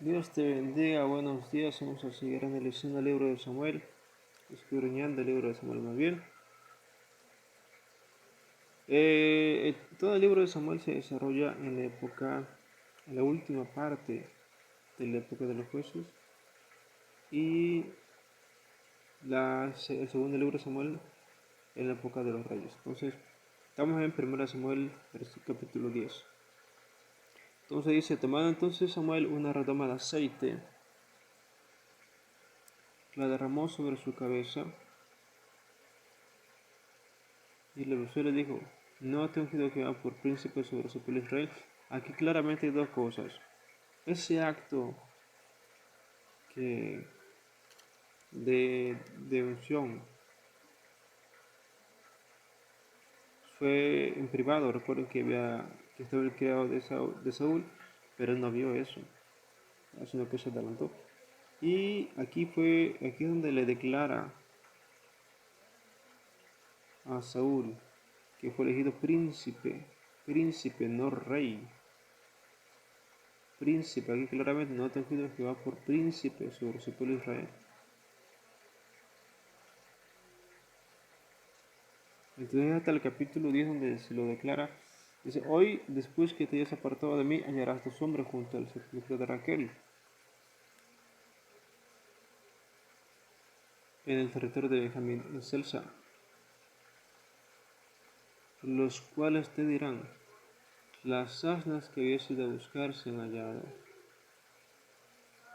Dios te bendiga, buenos días. Vamos a seguir analizando el libro de Samuel, escudriñando el libro de Samuel más bien. Todo el libro de Samuel se desarrolla en la época, en la última parte de la época de los jueces y el segundo libro de Samuel en la época de los reyes. Entonces, estamos en 1 Samuel, capítulo 10. Entonces dice, tomando entonces Samuel una redoma de aceite, la derramó sobre su cabeza y le dijo, no te he ungido Jehová por príncipe sobre su pueblo Israel. Aquí claramente hay dos cosas. Ese acto que de unción fue en privado. Recuerden que estaba el criado de Saúl, pero él no vio eso, sino que se adelantó. Y aquí es donde le declara a Saúl que fue elegido príncipe, no rey. Príncipe, aquí claramente no te ungido Jehová por príncipe sobre su pueblo Israel. Entonces hasta el capítulo 10 donde se lo declara, dice, hoy después que te hayas apartado de mí, hallarás dos hombres junto al sepulcro de Raquel, en el territorio de Benjamín, en Selsa, los cuales te dirán, las asnas que habías ido a buscar se han hallado.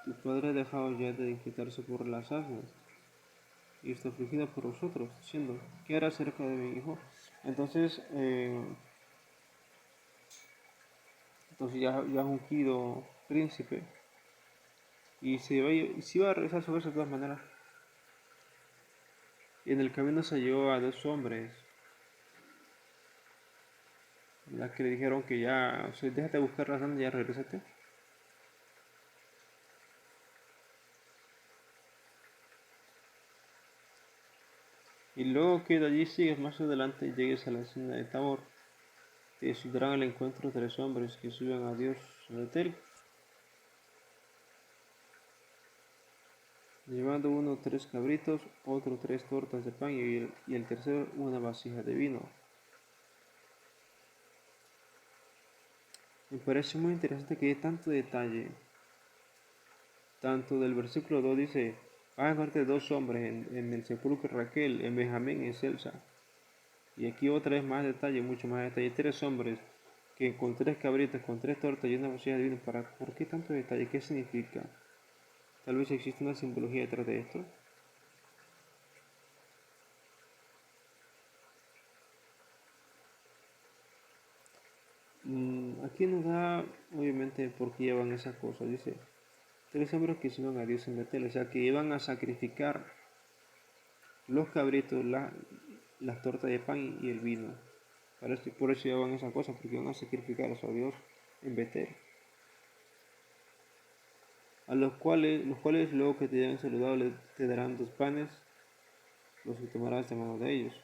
Tu padre ha dejado ya de inquietarse por las asnas, y está afligido por vosotros, diciendo, ¿qué hará acerca de mi hijo? Entonces, ya es ungido príncipe, y se iba a regresar sobre eso de todas maneras. Y en el camino se halló a dos hombres, las que le dijeron que ya, o sea, déjate buscar las asnas y ya regresate. Y luego que de allí sigues más adelante y llegues a la encina de Tabor, te saldrán al encuentro tres hombres que suben a Dios en Betel, llevando uno 3 cabritos, otro 3 tortas de pan y el tercero una vasija de vino. Me parece muy interesante que hay tanto detalle, tanto del versículo 2 dice, vas a encontrarte dos hombres en el sepulcro de Raquel, en Benjamín y en Selsa. Y aquí otra vez más detalle, mucho más detalle, tres hombres que con 3 cabritos, con 3 tortas y una vasija de vino, ¿por qué tanto detalle? ¿Qué significa? Tal vez existe una simbología detrás de esto. Aquí nos da, obviamente, por qué llevan esas cosas. Dice, tres hombres que sirven a Dios en Betel, o sea, que iban a sacrificar los cabritos, las tortas de pan y el vino. Por eso llevan esas cosas, porque iban a sacrificar a su Dios en Betel. A los cuales luego que te hayan saludado te darán 2 panes, los que tomarás de mano de ellos.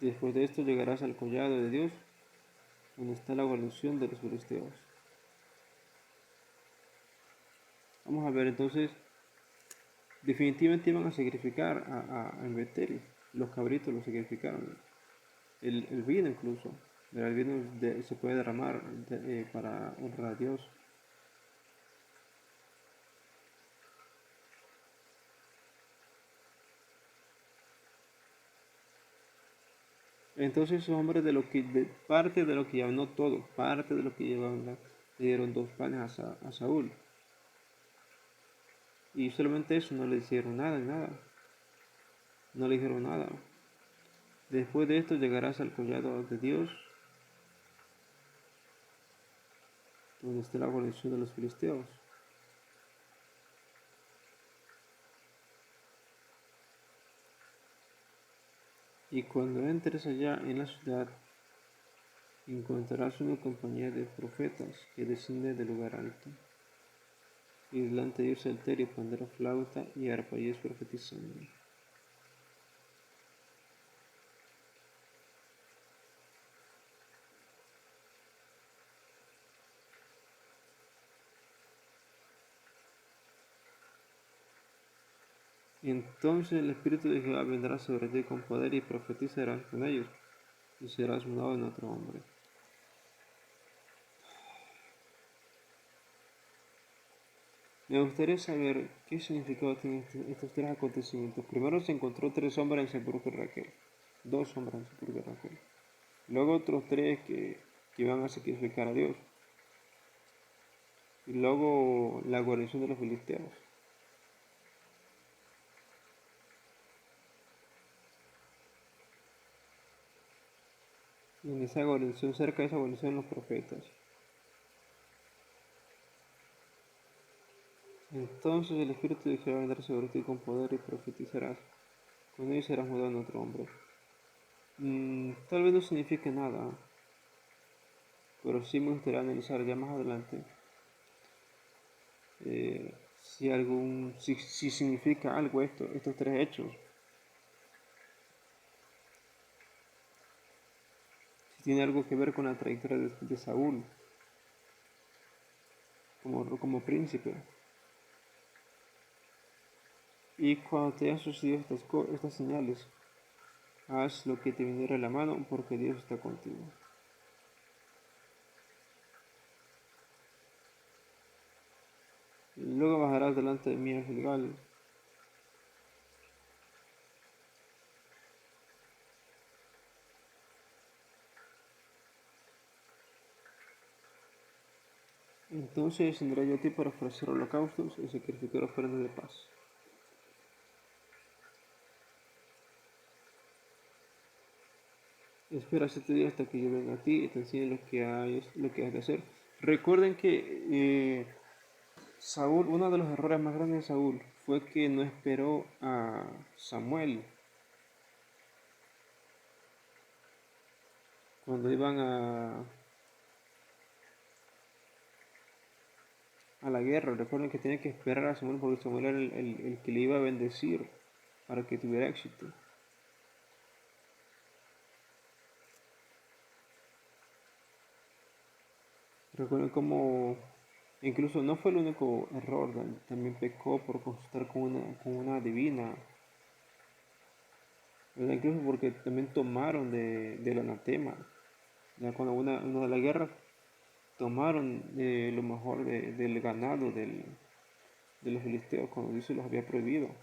Después de esto llegarás al collado de Dios, donde está la guarnición de los filisteos. Vamos a ver entonces, definitivamente iban a sacrificar en Betel. Los cabritos los sacrificaron. El vino incluso. El vino se puede derramar para honrar a Dios. Entonces esos hombres parte de lo que llevaban, no todo, parte de lo que llevaban, le dieron 2 panes a Saúl. Y solamente eso, no le hicieron nada. No le dijeron nada. Después de esto llegarás al collado de Dios, donde está la guarnición de los filisteos. Y cuando entres allá en la ciudad, encontrarás una compañía de profetas que desciende del lugar alto. Y delante de ellos salterio, pandero, flauta y arpa, y es profetizando. Entonces el Espíritu de Jehová vendrá sobre ti con poder y profetizarás con ellos, y serás mudado en otro hombre. Me gustaría saber qué significado tienen estos tres acontecimientos. Primero se encontró tres hombres en el sepulcro de Raquel, dos hombres en el sepulcro de Raquel. Luego otros tres que iban a sacrificar a Dios. Y luego la guarnición de los filisteos. Y en esa guarnición, cerca de esa guarnición, los profetas. Entonces el Espíritu de Jehová vendrá sobre ti con poder y profetizarás. Con ello serás mudado en otro hombre. Tal vez no signifique nada, pero sí me gustaría analizar ya más adelante si significa algo estos tres hechos. Si tiene algo que ver con la trayectoria de Saúl como príncipe. Y cuando te hayan sucedido estas señales, haz lo que te viniera a la mano, porque Dios está contigo. Y luego bajarás delante de mí a Gilgal. Entonces vendré yo a ti para ofrecer holocaustos y sacrificar ofrendas de paz. Espera 7 días hasta que yo venga a ti y te enseñe lo que has de hacer. Recuerden que Saúl, uno de los errores más grandes de Saúl fue que no esperó a Samuel cuando iban a la guerra. Recuerden que tenía que esperar a Samuel porque Samuel era el que le iba a bendecir para que tuviera éxito. Recuerden cómo incluso no fue el único error, también pecó por consultar con una divina, ¿verdad? Incluso porque también tomaron del anatema, ya cuando una de las guerras tomaron lo mejor del ganado de los filisteos cuando Dios se los había prohibido.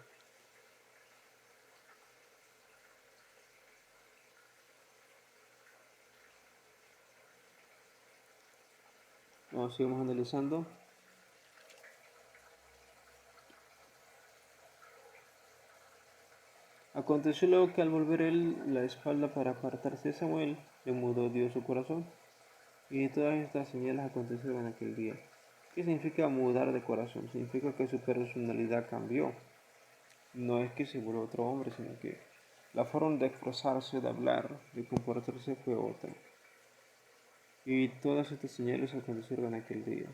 Ahora sigamos analizando. Aconteció luego que al volver él la espalda para apartarse de Samuel, le mudó Dios su corazón. Y todas estas señales acontecieron en aquel día. ¿Qué significa mudar de corazón? Significa que su personalidad cambió. No es que se volvió otro hombre, sino que la forma de expresarse, de hablar, de comportarse fue otra. Y todas estas señales acontecieron en aquel día.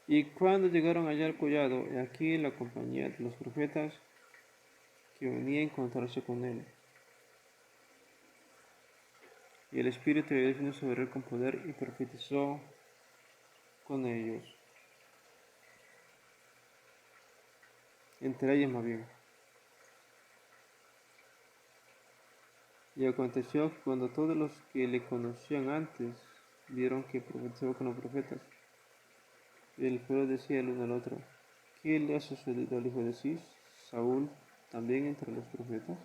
Y cuando llegaron allá al collado, he aquí la compañía de los profetas que venía a encontrarse con él. Y el Espíritu de Dios vino sobre él con poder y profetizó con ellos. Entre ellos más bien. Y aconteció que cuando todos los que le conocían antes vieron que profetizaba con los profetas, el pueblo decía el uno al otro: ¿qué le ha sucedido al hijo de Cis, Saúl, también entre los profetas?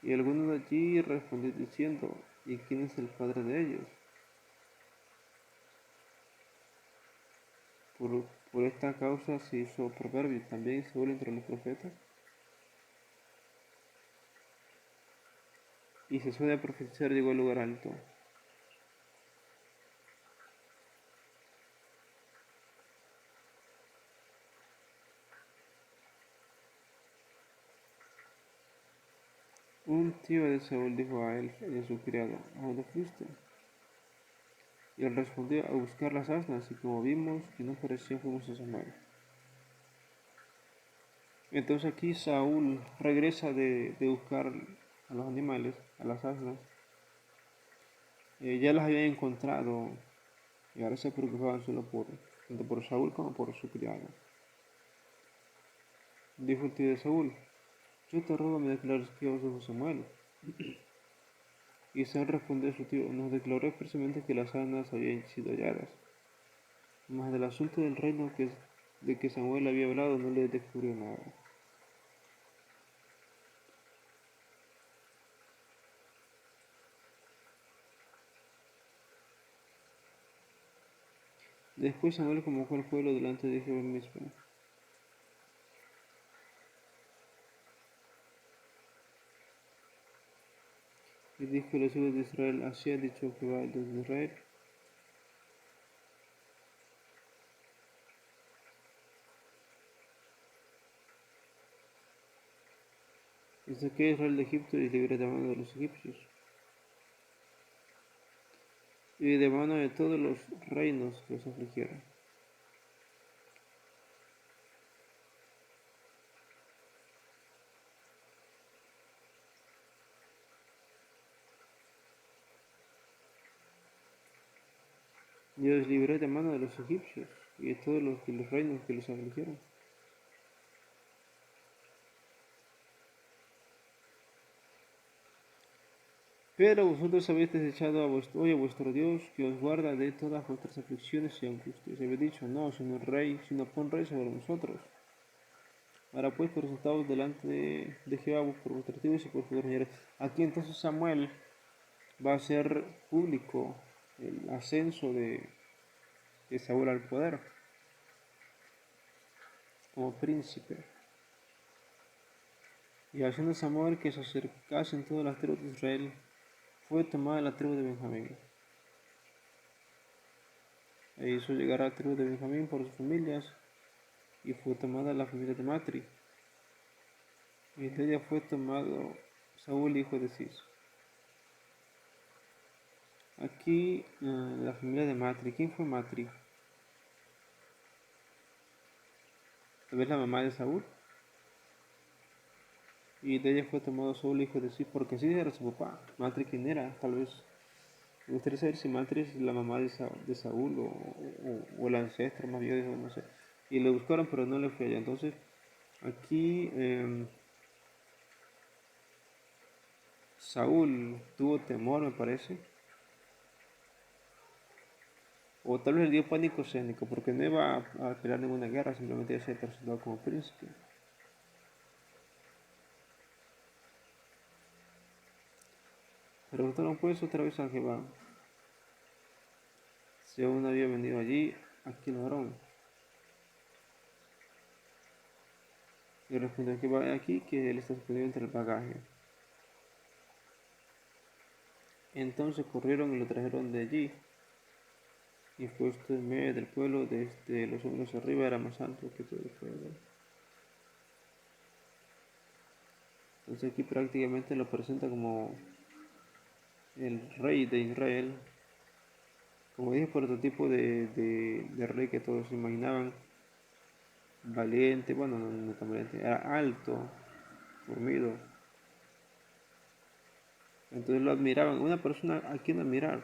Y algunos de allí respondió diciendo: ¿y quién es el padre de ellos? Por, por esta causa se hizo proverbio también Saúl entre los profetas. Y cesó de profetizar, llegó al lugar alto. Un tío de Saúl dijo a él y a su criado: ¿a dónde fuiste? Y él respondió: a buscar las asnas, y como vimos que no parecía, fuimos a Samaria. Entonces aquí Saúl regresa de buscar a los animales, a las asnas, ya las habían encontrado y ahora se preocupaban solo tanto por Saúl como por su criado. Dijo el tío de Saúl: yo te ruego me declares qué os dijo Samuel. Y Saúl respondió a su tío: nos declaró expresamente que las asnas habían sido halladas, mas del asunto del reino de que Samuel había hablado no le descubrió nada. Después Samuel convocó al pueblo delante de Jehová mismo. Y dijo a los hijos de Israel: así ha dicho Jehová, el Dios de Israel: y saqué a Israel de Egipto y libré de mano de los egipcios, y de mano de todos los reinos que los afligieron. Y los libré de mano de los egipcios y de todos los reinos que los afligieron. Pero vosotros habéis desechado hoy a vuestro Dios, que os guarda de todas vuestras aflicciones y angustias. Y habéis dicho: no, sino rey, sino pon rey sobre nosotros. Ahora pues presentaos delante de Jehová por vuestras tribus y por vuestros señores. Aquí entonces Samuel va a hacer público el ascenso de Saúl al poder como príncipe. Y haciendo Samuel que se acercasen todas las tribus de Israel, fue tomada la tribu de Benjamín. E hizo llegar a la tribu de Benjamín por sus familias, y fue tomada la familia de Matri. Y de ella fue tomado Saúl, hijo de Cis. Aquí la familia de Matri. ¿Quién fue Matri? Tal vez la mamá de Saúl. Y de ella fue tomado Saúl, hijo de Cis, porque Cis era su papá. Matri, ¿quién era? Tal vez me gustaría saber si Matri es la mamá de Saúl o el ancestro más viejo, no sé. Y le buscaron, pero no le fue allá. Entonces, aquí Saúl tuvo temor, me parece. O tal vez le dio pánico escénico, porque no iba a pelear ninguna guerra, simplemente iba a ser presentado como príncipe. Preguntaron pues otra vez a Jehová si aún no había venido allí aquel varón. Y respondió Jehová: aquí que él está escondido entre el bagaje. Entonces corrieron y lo trajeron de allí, y puesto en medio del pueblo, desde los hombros arriba, era más alto que todo el pueblo. Entonces aquí prácticamente lo presenta como el rey de Israel, como dije, prototipo de rey que todos imaginaban. Valiente, bueno, no tan valiente, era alto, formido. Entonces lo admiraban, una persona a quien admirar.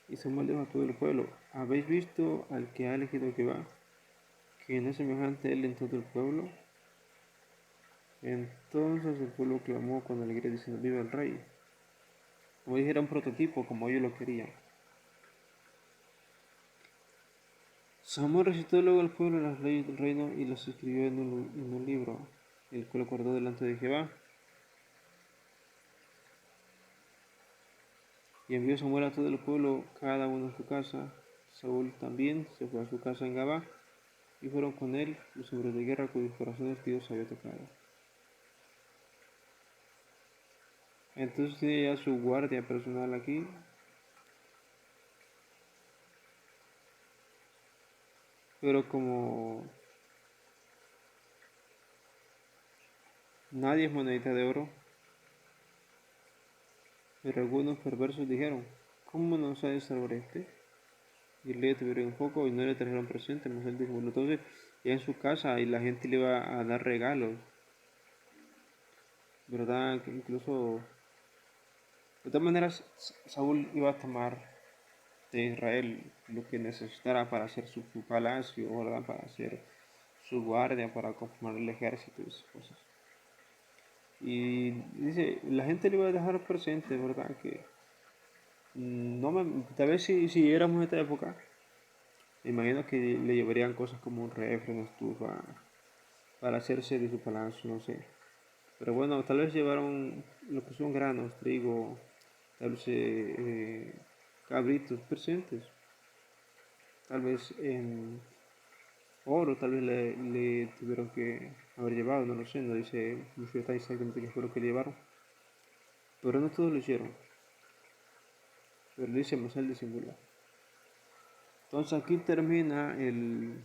Y Samuel dijo a todo el pueblo: ¿habéis visto al que ha elegido Jehová, que no es semejante a él en todo el pueblo? Entonces el pueblo clamó con alegría diciendo: viva el rey. Como dije, era un prototipo como ellos lo querían. Samuel recitó luego al pueblo las leyes del reino y las escribió en un libro, el cual guardó delante de Jehová. Y envió Samuel a todo el pueblo, cada uno a su casa. Saúl también se fue a su casa en Gabá, y fueron con él los hombres de guerra cuyos corazones Dios había tocado. Entonces tiene ya su guardia personal aquí. Pero como nadie es monedita de oro, pero algunos perversos dijeron: ¿cómo nos ha de salvar este? Y le detuvieron un poco y no le trajeron presente, mas él dijo: bueno, entonces ya en su casa y la gente le iba a dar regalos, ¿verdad? Que incluso, de todas maneras, Saúl iba a tomar de Israel lo que necesitara para hacer su palacio, ¿verdad? Para hacer su guardia, para conformar el ejército y esas cosas. Y dice, la gente le iba a dejar presente, ¿verdad? Que no me, tal vez si éramos en esta época, me imagino que le llevarían cosas como un refri, una estufa, para hacerse de su palacio, no sé. Pero bueno, tal vez llevaron lo que son granos, trigo, tal vez cabritos presentes, tal vez oro, tal vez le tuvieron que haber llevado, no lo sé, no dice mucho detalle exactamente qué fue lo que llevaron. Pero no todos lo hicieron, pero dice más el disimular. Entonces aquí termina el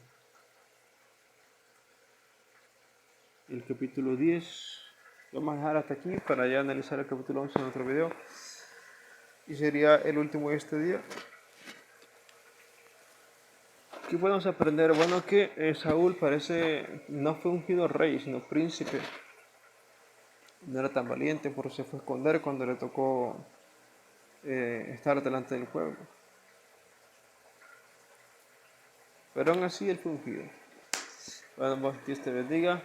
capítulo 10. Vamos a dejar hasta aquí para ya analizar el capítulo 11 en otro video. Y sería el último de este día. ¿Qué podemos aprender? Bueno, que Saúl parece no fue ungido rey, sino príncipe. No era tan valiente, por eso se fue a esconder cuando le tocó estar delante del pueblo. Pero aún así él fue ungido. Bueno, Dios te bendiga.